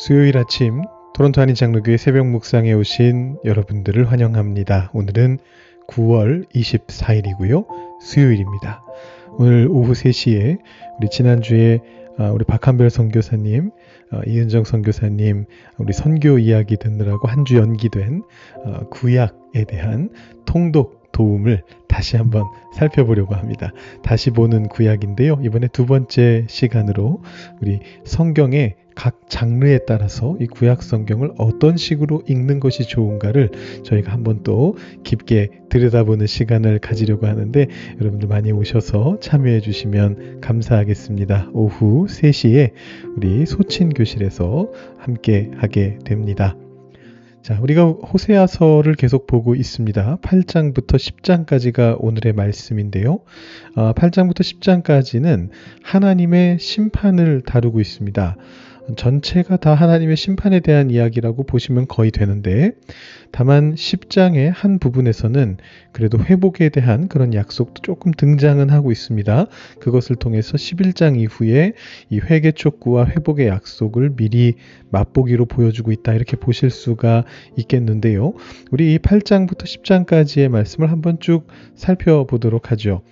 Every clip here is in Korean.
수요일 아침 토론토 한인 장로교회 새벽 묵상에 오신 여러분들을 환영합니다. 오늘은 9월 24일이고요. 수요일입니다. 오늘 오후 3시에 우리 지난주에 우리 박한별 선교사님, 이은정 선교사님 우리 선교 이야기 듣느라고 한 주 연기된 구약에 대한 통독 도움을 다시 한번 살펴보려고 합니다. 다시 보는 구약인데요. 이번에 두 번째 시간으로 우리 성경의 각 장르에 따라서 이 구약 성경을 어떤 식으로 읽는 것이 좋은가를 저희가 한번 또 깊게 들여다보는 시간을 가지려고 하는데 여러분들 많이 오셔서 참여해 주시면 감사하겠습니다. 오후 3시에 우리 소친교실에서 함께 하게 됩니다. 자, 우리가 호세아서를 계속 보고 있습니다. 8장부터 10장까지가 오늘의 말씀인데요. 8장부터 10장까지는 하나님의 심판을 다루고 있습니다. 전체가 다 하나님의 심판에 대한 이야기라고 보시면 거의 되는데 다만 10장의 한 부분에서는 그래도 회복에 대한 그런 약속도 조금 등장은 하고 있습니다. 그것을 통해서 11장 이후에 이 회개 촉구와 회복의 약속을 미리 맛보기로 보여주고 있다 이렇게 보실 수가 있겠는데요. 우리 이 8장부터 10장까지의 말씀을 한번 쭉 살펴보도록 하죠.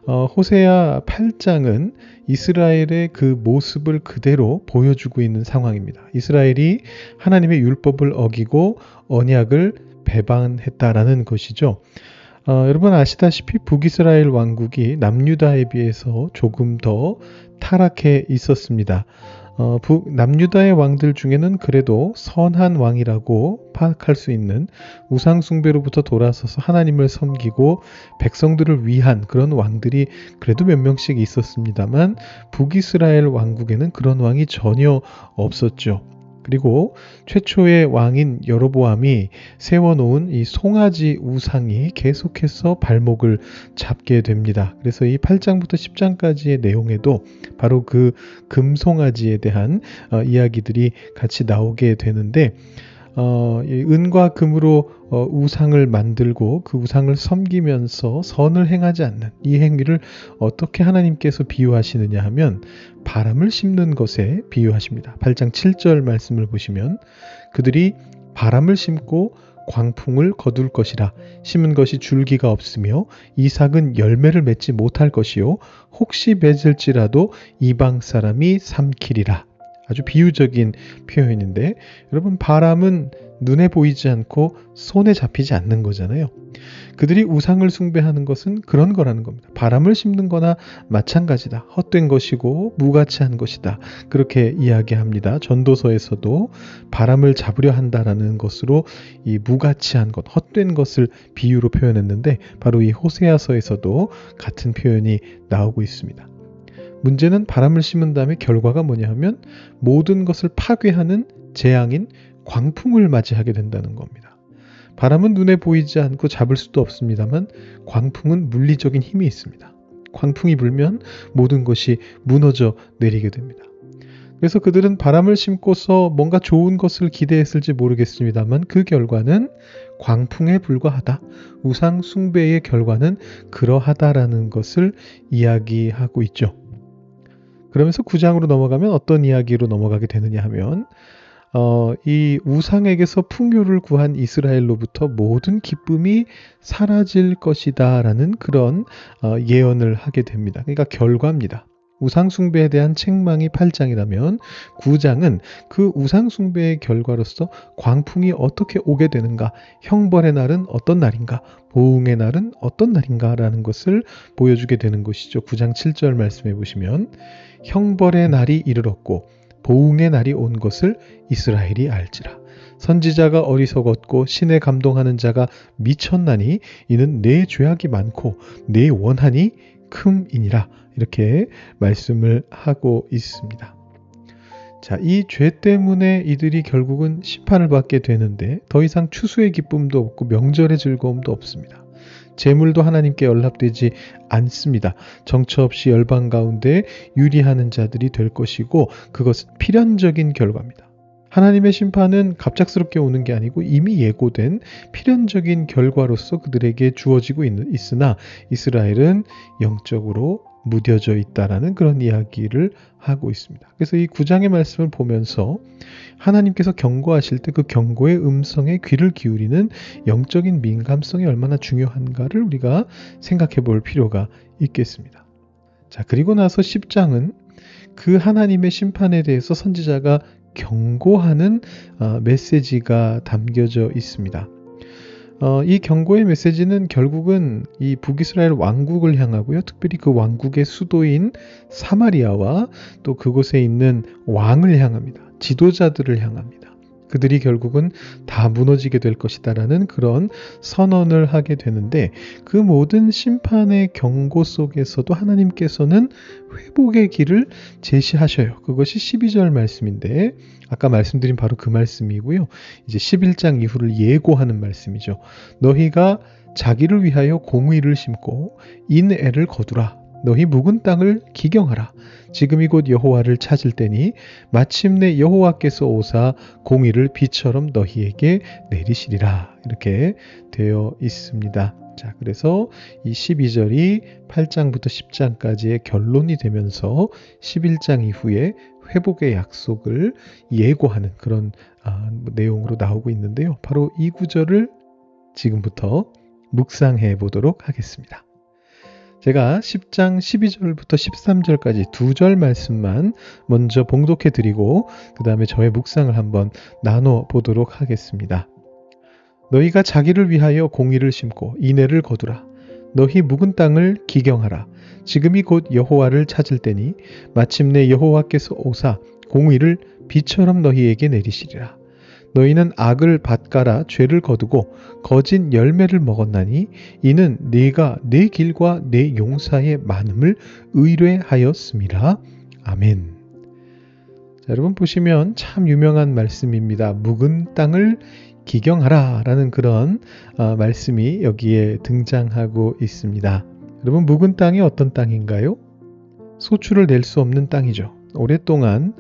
호세아 8장은 이스라엘의 그 모습을 그대로 보여주고 있는 상황입니다. 이스라엘이 하나님의 율법을 어기고 언약을 배반했다라는 것이죠. 여러분 아시다시피 북이스라엘 왕국이 남유다에 비해서 조금 더 타락해 있었습니다. 남유다의 왕들 중에는 그래도 선한 왕이라고 파악할 수 있는 우상 숭배로부터 돌아서서 하나님을 섬기고 백성들을 위한 그런 왕들이 그래도 몇 명씩 있었습니다만 북이스라엘 왕국에는 그런 왕이 전혀 없었죠. 그리고 최초의 왕인 여로보암이 세워놓은 이 송아지 우상이 계속해서 발목을 잡게 됩니다. 그래서 이 8장부터 10장까지의 내용에도 바로 그 금송아지에 대한 이야기들이 같이 나오게 되는데 은과 금으로 우상을 만들고 그 우상을 섬기면서 선을 행하지 않는 이 행위를 어떻게 하나님께서 비유하시느냐 하면 바람을 심는 것에 비유하십니다. 8장 7절 말씀을 보시면 그들이 바람을 심고 광풍을 거둘 것이라 심은 것이 줄기가 없으며 이삭은 열매를 맺지 못할 것이요 혹시 맺을지라도 이방 사람이 삼키리라. 아주 비유적인 표현인데 여러분 바람은 눈에 보이지 않고 손에 잡히지 않는 거잖아요. 그들이 우상을 숭배하는 것은 그런 거라는 겁니다. 바람을 심는 거나 마찬가지다. 헛된 것이고 무가치한 것이다. 그렇게 이야기합니다. 전도서에서도 바람을 잡으려 한다라는 것으로 이 무가치한 것, 헛된 것을 비유로 표현했는데 바로 이 호세아서에서도 같은 표현이 나오고 있습니다. 문제는 바람을 심은 다음에 결과가 뭐냐 하면 모든 것을 파괴하는 재앙인 광풍을 맞이하게 된다는 겁니다. 바람은 눈에 보이지 않고 잡을 수도 없습니다만 광풍은 물리적인 힘이 있습니다. 광풍이 불면 모든 것이 무너져 내리게 됩니다. 그래서 그들은 바람을 심고서 뭔가 좋은 것을 기대했을지 모르겠습니다만 그 결과는 광풍에 불과하다. 우상 숭배의 결과는 그러하다라는 것을 이야기하고 있죠. 그러면서 9장으로 넘어가면 어떤 이야기로 넘어가게 되느냐 하면 이 우상에게서 풍요를 구한 이스라엘로부터 모든 기쁨이 사라질 것이다 라는 그런 예언을 하게 됩니다. 그러니까 결과입니다. 우상 숭배에 대한 책망이 8장이라면 9장은 그 우상 숭배의 결과로서 광풍이 어떻게 오게 되는가, 형벌의 날은 어떤 날인가, 보응의 날은 어떤 날인가 라는 것을 보여주게 되는 것이죠. 9장 7절 말씀해 보시면 형벌의 날이 이르렀고 보응의 날이 온 것을 이스라엘이 알지라. 선지자가 어리석었고 신에 감동하는 자가 미쳤나니 이는 내 죄악이 많고 내 원한이 큼이니라. 이렇게 말씀을 하고 있습니다. 자, 이 죄 때문에 이들이 결국은 심판을 받게 되는데 더 이상 추수의 기쁨도 없고 명절의 즐거움도 없습니다. 재물도 하나님께 연락되지 않습니다. 정처 없이 열방 가운데 유리하는 자들이 될 것이고 그것은 필연적인 결과입니다. 하나님의 심판은 갑작스럽게 오는 게 아니고 이미 예고된 필연적인 결과로서 그들에게 주어지고 있으나 이스라엘은 영적으로 무뎌져 있다라는 그런 이야기를 하고 있습니다. 그래서 이 9장의 말씀을 보면서 하나님께서 경고하실 때 그 경고의 음성에 귀를 기울이는 영적인 민감성이 얼마나 중요한가를 우리가 생각해 볼 필요가 있겠습니다. 자, 그리고 나서 10장은 그 하나님의 심판에 대해서 선지자가 경고하는 메시지가 담겨져 있습니다. 이 경고의 메시지는 결국은 이 북이스라엘 왕국을 향하고요. 특별히 그 왕국의 수도인 사마리아와 또 그곳에 있는 왕을 향합니다. 지도자들을 향합니다. 그들이 결국은 다 무너지게 될 것이다라는 그런 선언을 하게 되는데 그 모든 심판의 경고 속에서도 하나님께서는 회복의 길을 제시하셔요. 그것이 12절 말씀인데 아까 말씀드린 바로 그 말씀이고요. 이제 11장 이후를 예고하는 말씀이죠. 너희가 자기를 위하여 공의를 심고 인애를 거두라. 너희 묵은 땅을 기경하라. 지금이 곧 여호와를 찾을 때니 마침내 여호와께서 오사 공의를 비처럼 너희에게 내리시리라. 이렇게 되어 있습니다. 자, 그래서 이 12절이 8장부터 10장까지의 결론이 되면서 11장 이후에 회복의 약속을 예고하는 그런 내용으로 나오고 있는데요. 바로 이 구절을 지금부터 묵상해 보도록 하겠습니다. 제가 10장 12절부터 13절까지 두 절 말씀만 먼저 봉독해 드리고 그 다음에 저의 묵상을 한번 나눠 보도록 하겠습니다. 너희가 자기를 위하여 공의를 심고 인애를 거두라. 너희 묵은 땅을 기경하라. 지금이 곧 여호와를 찾을 때니 마침내 여호와께서 오사 공의를 비처럼 너희에게 내리시리라. 너희는 악을 밭가라 죄를 거두고 거짓 열매를 먹었나니 이는 네가 내 길과 내 용사의 많음을 의뢰하였음이라. 아멘. 자, 여러분 보시면 참 유명한 말씀입니다. 묵은 땅을 기경하라 라는 그런 말씀이 여기에 등장하고 있습니다. 여러분 묵은 땅이 어떤 땅인가요? 소출을 낼 수 없는 땅이죠. 오랫동안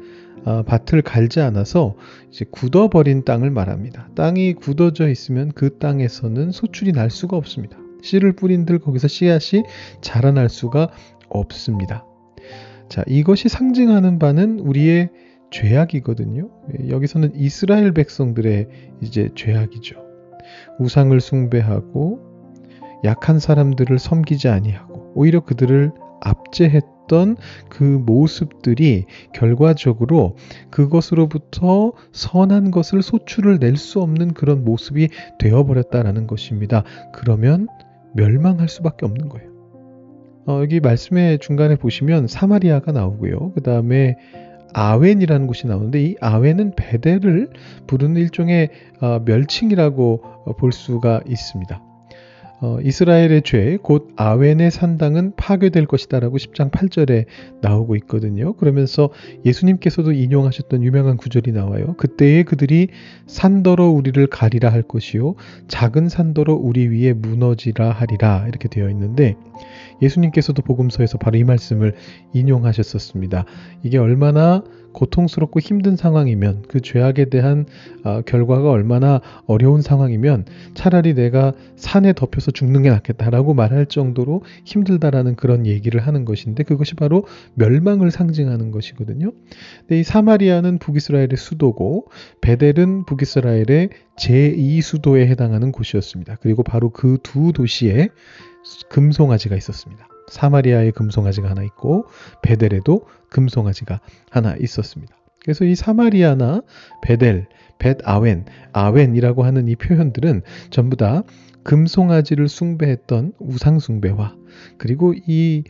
밭을 갈지 않아서 이제 굳어버린 땅을 말합니다. 땅이 굳어져 있으면 그 땅에서는 소출이 날 수가 없습니다. 씨를 뿌린들 거기서 씨앗이 자라날 수가 없습니다. 자, 이것이 상징하는 바는 우리의 죄악이거든요. 여기서는 이스라엘 백성들의 이제 죄악이죠. 우상을 숭배하고 약한 사람들을 섬기지 아니하고 오히려 그들을 압제했던 그 모습들이 결과적으로 그것으로부터 선한 것을 소출을 낼 수 없는 그런 모습이 되어버렸다라는 것입니다. 그러면 멸망할 수밖에 없는 거예요. 여기 말씀의 중간에 보시면 사마리아가 나오고요. 그 다음에 아웬이라는 곳이 나오는데 이 아웬은 베델을 부르는 일종의 멸칭이라고 볼 수가 있습니다. 이스라엘의 죄, 곧 아웬의 산당은 파괴될 것이다 라고 10장 8절에 나오고 있거든요. 그러면서 예수님께서도 인용하셨던 유명한 구절이 나와요. 그때에 그들이 산더러 우리를 가리라 할 것이요 작은 산더러 우리 위에 무너지라 하리라 이렇게 되어 있는데 예수님께서도 복음서에서 바로 이 말씀을 인용하셨었습니다. 이게 얼마나 고통스럽고 힘든 상황이면 그 죄악에 대한 결과가 얼마나 어려운 상황이면 차라리 내가 산에 덮여서 죽는 게 낫겠다라고 말할 정도로 힘들다라는 그런 얘기를 하는 것인데 그것이 바로 멸망을 상징하는 것이거든요. 근데 이 사마리아는 북이스라엘의 수도고 베델은 북이스라엘의 제2수도에 해당하는 곳이었습니다. 그리고 바로 그 두 도시에 금송아지가 있었습니다. 사마리아에 금송아지가 하나 있고 베델에도 금송아지가 하나 있었습니다. 그래서 이 사마리아나 베델, 벳아웬, 아웬이라고 하는 이 표현들은 전부 다 금송아지를 숭배했던 우상숭배와 그리고 이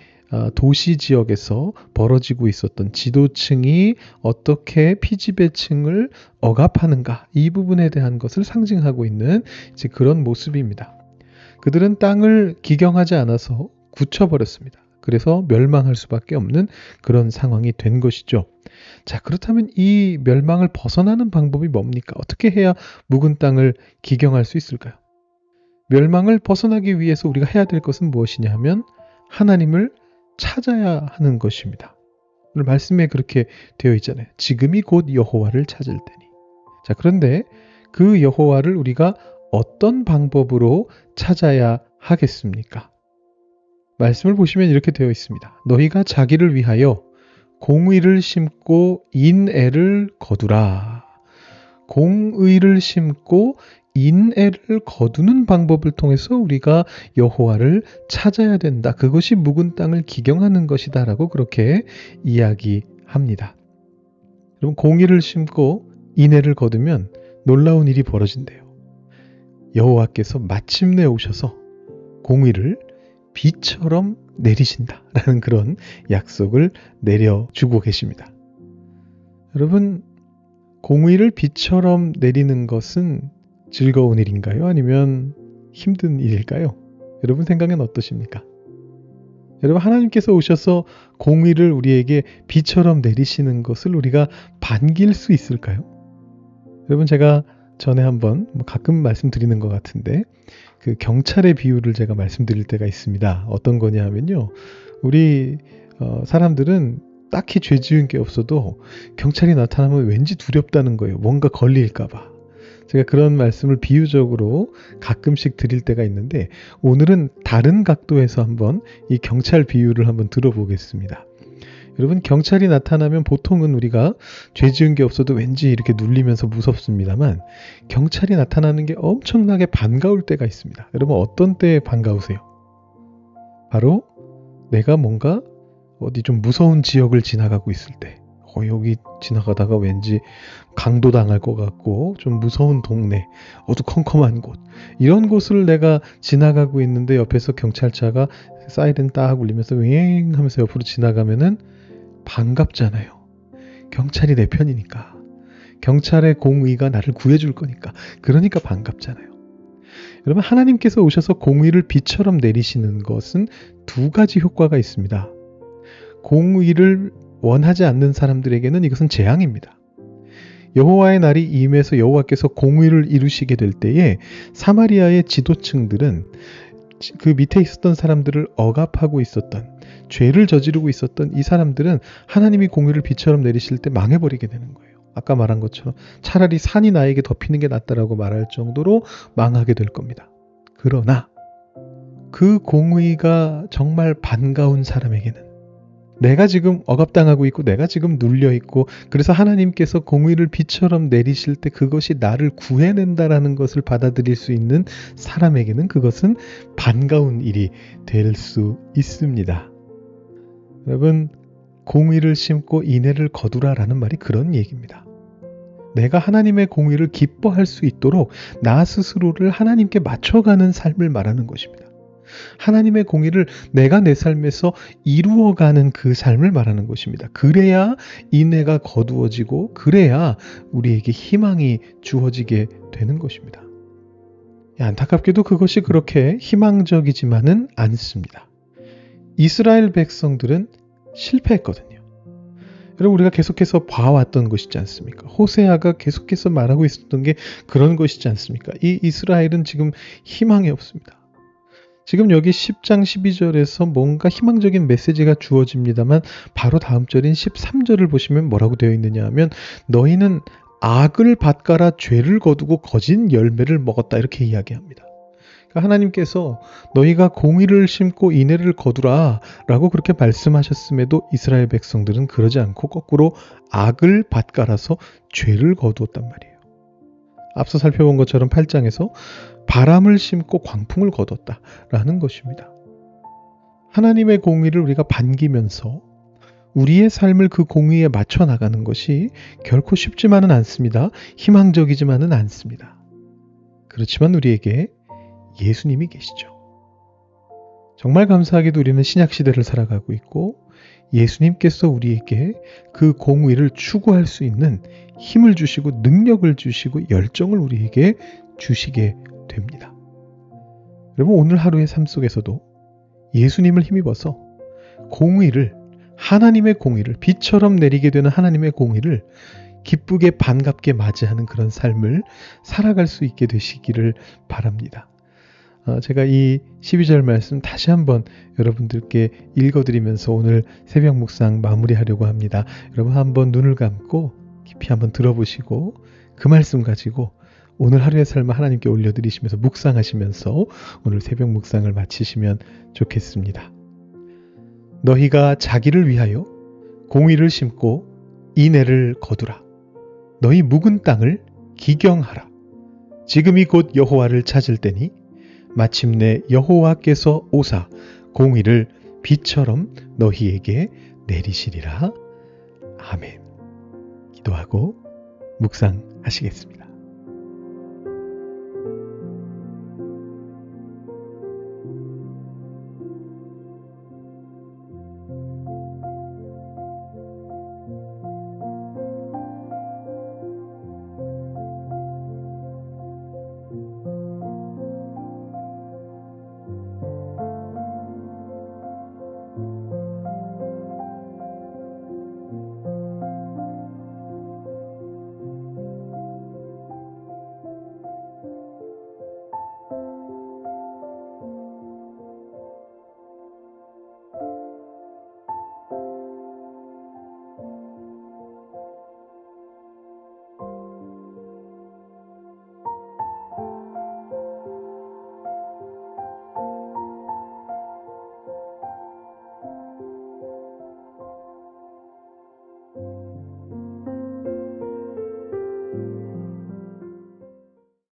도시 지역에서 벌어지고 있었던 지도층이 어떻게 피지배층을 억압하는가 이 부분에 대한 것을 상징하고 있는 이제 그런 모습입니다. 그들은 땅을 기경하지 않아서 굳혀버렸습니다. 그래서 멸망할 수밖에 없는 그런 상황이 된 것이죠. 자, 그렇다면 이 멸망을 벗어나는 방법이 뭡니까? 어떻게 해야 묵은 땅을 기경할 수 있을까요? 멸망을 벗어나기 위해서 우리가 해야 될 것은 무엇이냐 하면 하나님을 찾아야 하는 것입니다. 오늘 말씀에 그렇게 되어 있잖아요. 지금이 곧 여호와를 찾을 때니. 자, 그런데 그 여호와를 우리가 어떤 방법으로 찾아야 하겠습니까? 말씀을 보시면 이렇게 되어 있습니다. 너희가 자기를 위하여 공의를 심고 인애를 거두라. 공의를 심고 인애를 거두는 방법을 통해서 우리가 여호와를 찾아야 된다. 그것이 묵은 땅을 기경하는 것이다 라고 그렇게 이야기합니다. 여러분, 공의를 심고 인애를 거두면 놀라운 일이 벌어진대요. 여호와께서 마침내 오셔서 공의를 비처럼 내리신다라는 그런 약속을 내려주고 계십니다. 여러분, 공의를 비처럼 내리는 것은 즐거운 일인가요? 아니면 힘든 일일까요? 여러분 생각은 어떠십니까? 여러분, 하나님께서 오셔서 공의를 우리에게 비처럼 내리시는 것을 우리가 반길 수 있을까요? 여러분, 제가 전에 한번 가끔 말씀드리는 것 같은데 그 경찰의 비유를 제가 말씀드릴 때가 있습니다. 어떤 거냐 하면요. 우리 사람들은 딱히 죄 지은 게 없어도 경찰이 나타나면 왠지 두렵다는 거예요. 뭔가 걸릴까 봐. 제가 그런 말씀을 비유적으로 가끔씩 드릴 때가 있는데 오늘은 다른 각도에서 한번 이 경찰 비유를 한번 들어보겠습니다. 여러분, 경찰이 나타나면 보통은 우리가 죄 지은 게 없어도 왠지 이렇게 눌리면서 무섭습니다만 경찰이 나타나는 게 엄청나게 반가울 때가 있습니다. 여러분, 어떤 때에 반가우세요? 바로 내가 뭔가 어디 좀 무서운 지역을 지나가고 있을 때 여기 지나가다가 왠지 강도당할 것 같고 좀 무서운 동네, 어두컴컴한 곳, 이런 곳을 내가 지나가고 있는데 옆에서 경찰차가 사이렌 딱 울리면서 윙 하면서 옆으로 지나가면은 반갑잖아요. 경찰이 내 편이니까. 경찰의 공의가 나를 구해줄 거니까. 그러니까 반갑잖아요. 여러분, 하나님께서 오셔서 공의를 비처럼 내리시는 것은 두 가지 효과가 있습니다. 공의를 원하지 않는 사람들에게는 이것은 재앙입니다. 여호와의 날이 임해서 여호와께서 공의를 이루시게 될 때에 사마리아의 지도층들은 그 밑에 있었던 사람들을 억압하고 있었던, 죄를 저지르고 있었던 이 사람들은 하나님이 공의를 비처럼 내리실 때 망해버리게 되는 거예요. 아까 말한 것처럼 차라리 산이 나에게 덮이는 게 낫다라고 말할 정도로 망하게 될 겁니다. 그러나 그 공의가 정말 반가운 사람에게는, 내가 지금 억압당하고 있고 내가 지금 눌려있고 그래서 하나님께서 공의를 비처럼 내리실 때 그것이 나를 구해낸다라는 것을 받아들일 수 있는 사람에게는 그것은 반가운 일이 될 수 있습니다. 여러분, 공의를 심고 인애를 거두라라는 말이 그런 얘기입니다. 내가 하나님의 공의를 기뻐할 수 있도록 나 스스로를 하나님께 맞춰가는 삶을 말하는 것입니다. 하나님의 공의를 내가 내 삶에서 이루어가는 그 삶을 말하는 것입니다. 그래야 인애가 거두어지고 그래야 우리에게 희망이 주어지게 되는 것입니다. 안타깝게도 그것이 그렇게 희망적이지만은 않습니다. 이스라엘 백성들은 실패했거든요. 여러분, 우리가 계속해서 봐왔던 것이지 않습니까? 호세아가 계속해서 말하고 있었던 게 그런 것이지 않습니까? 이 이스라엘은 지금 희망이 없습니다. 지금 여기 10장 12절에서 뭔가 희망적인 메시지가 주어집니다만 바로 다음 절인 13절을 보시면 뭐라고 되어 있느냐 하면 너희는 악을 밭갈아 죄를 거두고 거진 열매를 먹었다, 이렇게 이야기합니다. 그러니까 하나님께서 너희가 공의를 심고 인애를 거두라 라고 그렇게 말씀하셨음에도 이스라엘 백성들은 그러지 않고 거꾸로 악을 밭갈아서 죄를 거두었단 말이에요. 앞서 살펴본 것처럼 8장에서 바람을 심고 광풍을 거뒀다라는 것입니다. 하나님의 공의를 우리가 반기면서 우리의 삶을 그 공의에 맞춰 나가는 것이 결코 쉽지만은 않습니다. 희망적이지만은 않습니다. 그렇지만 우리에게 예수님이 계시죠. 정말 감사하게도 우리는 신약시대를 살아가고 있고 예수님께서 우리에게 그 공의를 추구할 수 있는 힘을 주시고 능력을 주시고 열정을 우리에게 주시게 됩니다. 여러분, 오늘 하루의 삶 속에서도 예수님을 힘입어서 공의를, 하나님의 공의를, 비처럼 내리게 되는 하나님의 공의를 기쁘게 반갑게 맞이하는 그런 삶을 살아갈 수 있게 되시기를 바랍니다. 제가 이 12절 말씀 다시 한번 여러분들께 읽어드리면서 오늘 새벽 묵상 마무리하려고 합니다. 여러분, 한번 눈을 감고 깊이 한번 들어보시고 그 말씀 가지고 오늘 하루의 삶을 하나님께 올려드리시면서 묵상하시면서 오늘 새벽 묵상을 마치시면 좋겠습니다. 너희가 자기를 위하여 공의를 심고 인애를 거두라. 너희 묵은 땅을 기경하라. 지금이 곧 여호와를 찾을 때니 마침내 여호와께서 오사 공의를 비처럼 너희에게 내리시리라. 아멘. 기도하고 묵상하시겠습니다.